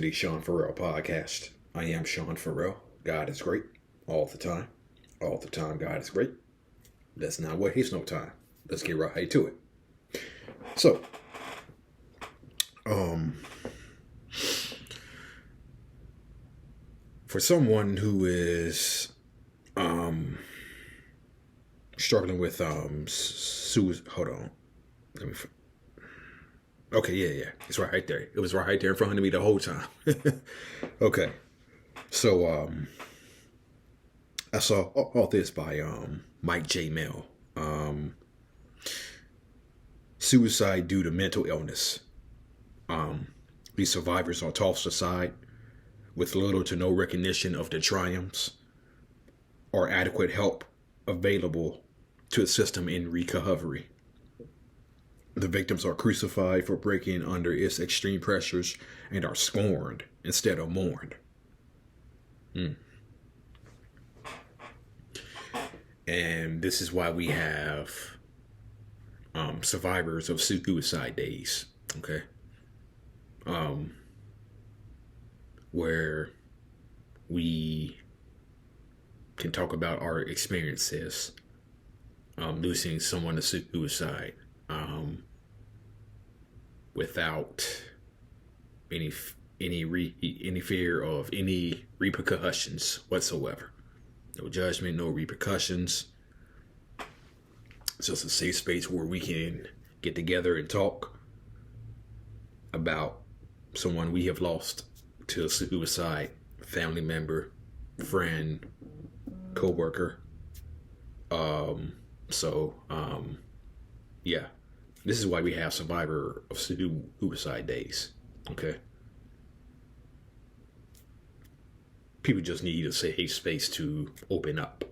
the Sean Farrell podcast. I am Sean Farrell. God is great all the time. All the time, God is great. Let's not waste no time. Let's get right to it. So, for someone who is struggling with suicide, hold on. Okay, yeah. It's right there. It was right there in front of me the whole time. Okay. So I saw all this by Mike J. Mel. Suicide due to mental illness. These survivors are tossed aside with little to no recognition of their triumphs or adequate help available to assist them in recovery. The victims are crucified for breaking under its extreme pressures and are scorned instead of mourned. And this is why we have survivors of suicide days, okay? Where we can talk about our experiences losing someone to suicide without any fear of any repercussions whatsoever. No judgment, no repercussions. It's just a safe space where we can get together and talk about someone we have lost to suicide, family member, friend, co-worker. Yeah, this is why we have survivor of suicide days. Okay. People just need a safe space to open up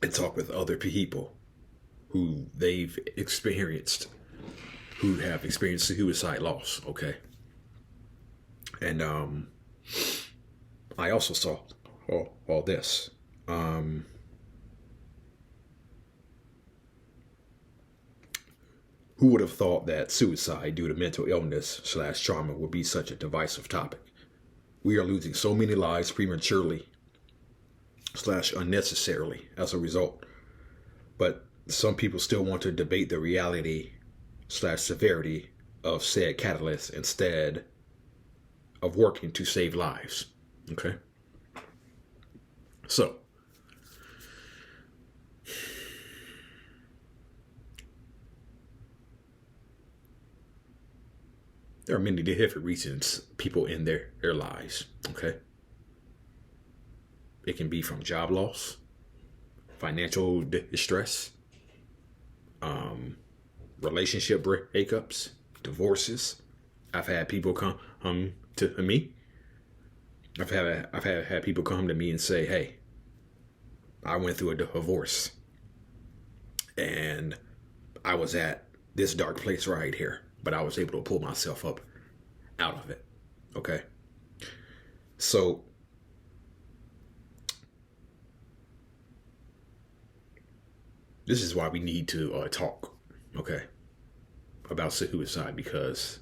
and talk with other people who they've experienced, who have experienced suicide loss. Okay. And I also saw all this. Who would have thought that suicide due to mental illness / trauma would be such a divisive topic? We are losing so many lives prematurely / unnecessarily as a result. But some people still want to debate the reality / severity of said catalyst instead of working to save lives. Okay? So, there are many different reasons people end their lives, okay? It can be from job loss, financial distress, relationship breakups, divorces. I've had people come to me. I've had people come to me and say, "Hey, I went through a divorce, and I was at this dark place right here, but I was able to pull myself up out of it." Okay. So this is why we need to talk, okay, about suicide, because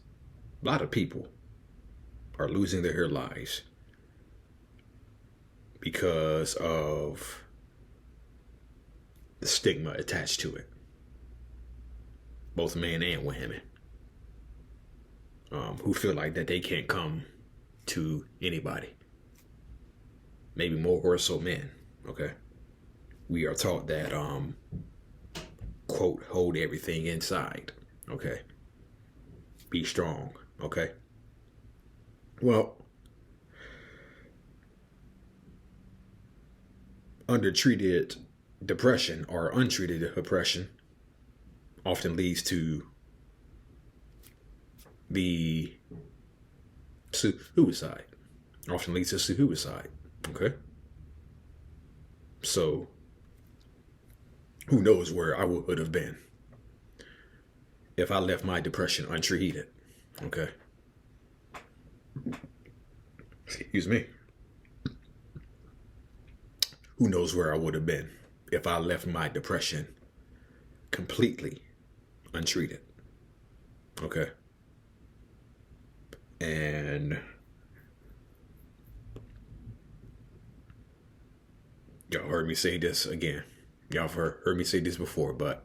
a lot of people are losing their lives because of the stigma attached to it. Both men and women. Who feel like that they can't come to anybody. Maybe more or so men, okay? We are taught that, quote, hold everything inside, okay? Be strong, okay? Well, undertreated depression or untreated depression often leads to the suicide. Often leads to suicide. Okay? So, who knows where I would have been if I left my depression untreated. Okay? Excuse me. Who knows where I would have been if I left my depression completely untreated. Okay? And y'all heard me say this again. Y'all heard me say this before, but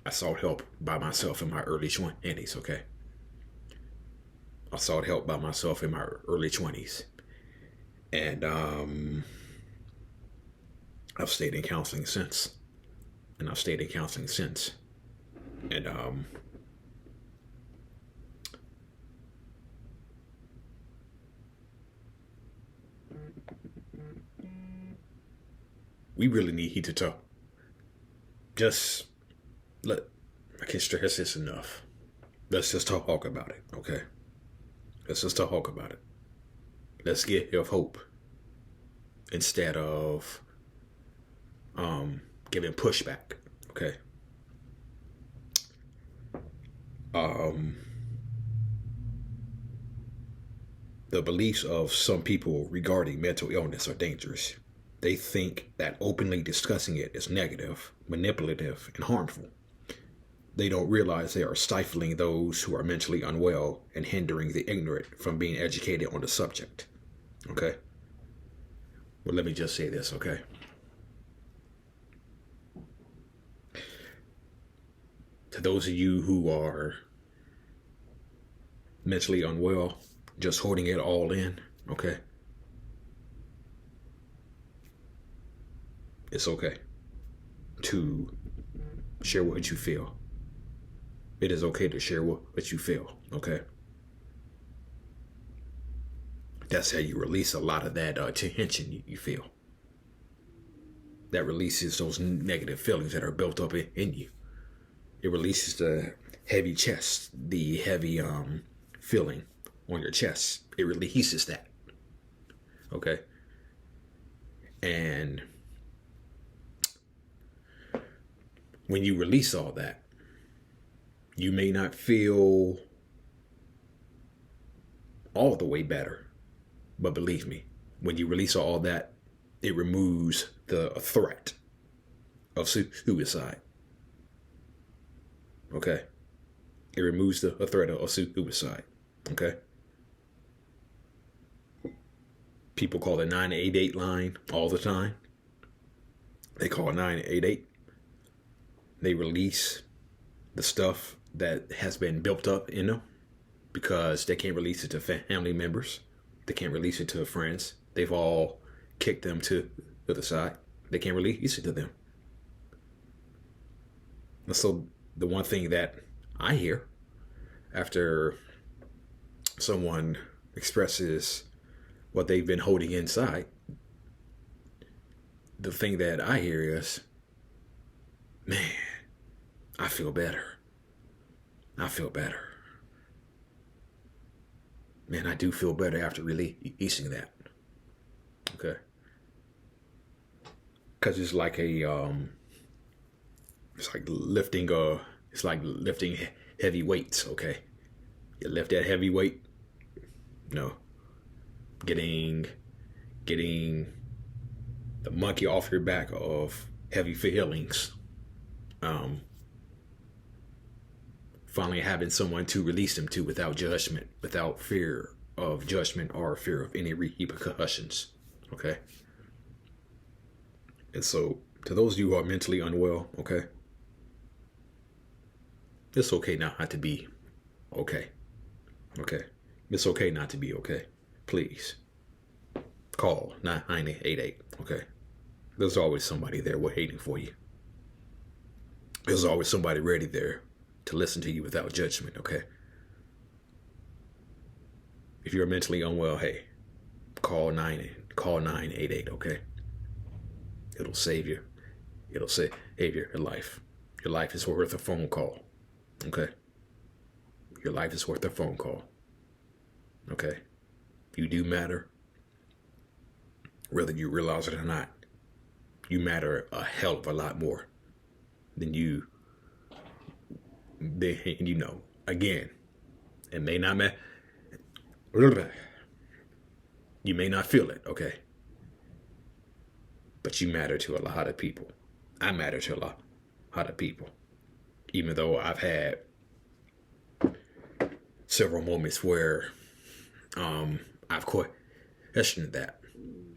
I sought help by myself in my early 20s, okay? I sought help by myself in my early 20s. And I've stayed in counseling since. And we really need to talk. Just I can't stress this enough. Let's just talk about it, okay? Let's just talk about it. Let's give hope instead of giving pushback, okay? The beliefs of some people regarding mental illness are dangerous. They think that openly discussing it is negative, manipulative, and harmful. They don't realize they are stifling those who are mentally unwell and hindering the ignorant from being educated on the subject. Okay? Well, let me just say this, okay? To those of you who are mentally unwell, just holding it all in, okay? It's okay to share what you feel. It is okay to share what you feel, okay? That's how you release a lot of that tension you feel. That releases those negative feelings that are built up in you. It releases the heavy chest, the heavy feeling on your chest. It releases that, okay? And when you release all that, you may not feel all the way better, but believe me, when you release all that, it removes the threat of suicide. Okay? It removes the threat of suicide. Okay? People call the 988 line all the time. They call 988. They release the stuff that has been built up in them because they can't release it to family members. They can't release it to friends. They've all kicked them to the other side. They can't release it to them. And so the one thing that I hear after someone expresses what they've been holding inside, the thing that I hear is, man, I feel better. I feel better. Man, I do feel better after releasing that. Okay. Because it's like it's like lifting heavy weights, okay? You lift that heavy weight, getting the monkey off your back of heavy feelings. Finally having someone to release them to without judgment, without fear of judgment or fear of any repercussions. Okay? And so, to those of you who are mentally unwell, okay? It's okay not to be okay. Okay? It's okay not to be okay. Please. Call 988, okay? There's always somebody there waiting for you. There's always somebody ready there to listen to you without judgment, okay? If you're mentally unwell, hey, call 988, okay? It'll save you. It'll save your life. Your life is worth a phone call, okay? Your life is worth a phone call, okay? You do matter, whether you realize it or not. You matter a hell of a lot more than you again, it may not matter. You may not feel it, okay? But you matter to a lot of people. I matter to a lot of people. Even though I've had several moments where I've questioned that.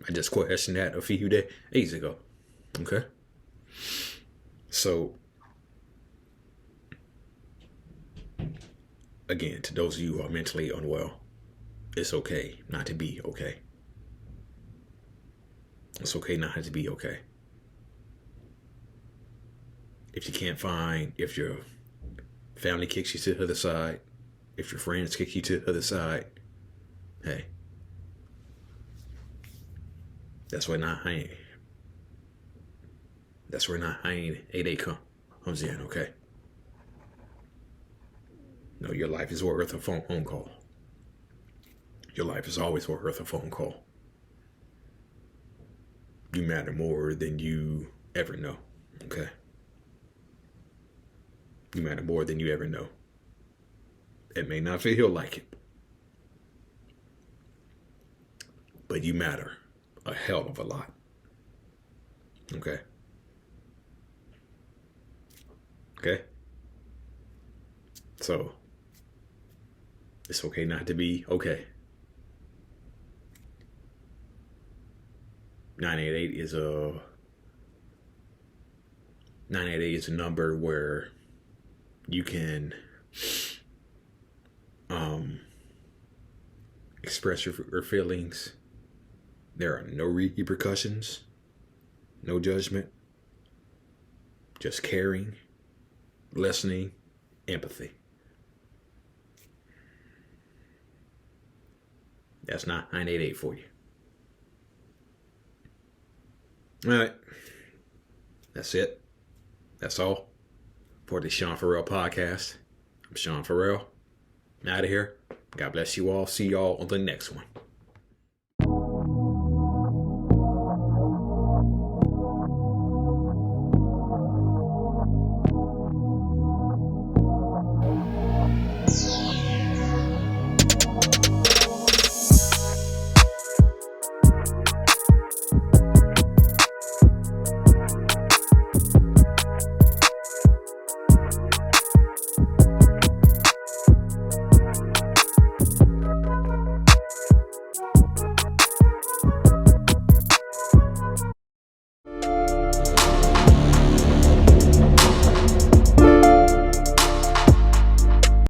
I just questioned that a few days ago. Okay? So, again, to those of you who are mentally unwell, it's okay not to be okay. It's okay not to be okay. If you can't find, if your family kicks you to the other side, if your friends kick you to the other side, hey, that's where 988 comes in, okay? No, your life is worth a phone call. Your life is always worth a phone call. You matter more than you ever know, okay? You matter more than you ever know. It may not feel like it, but you matter a hell of a lot, okay? Okay? So, it's okay not to be okay. 988 is a number where you can express your feelings. There are no repercussions, no judgment, just caring, listening, empathy. That's 988 for you. All right. That's it. That's all for the Sean Farrell podcast. I'm Sean Farrell. I'm out of here. God bless you all. See y'all on the next one.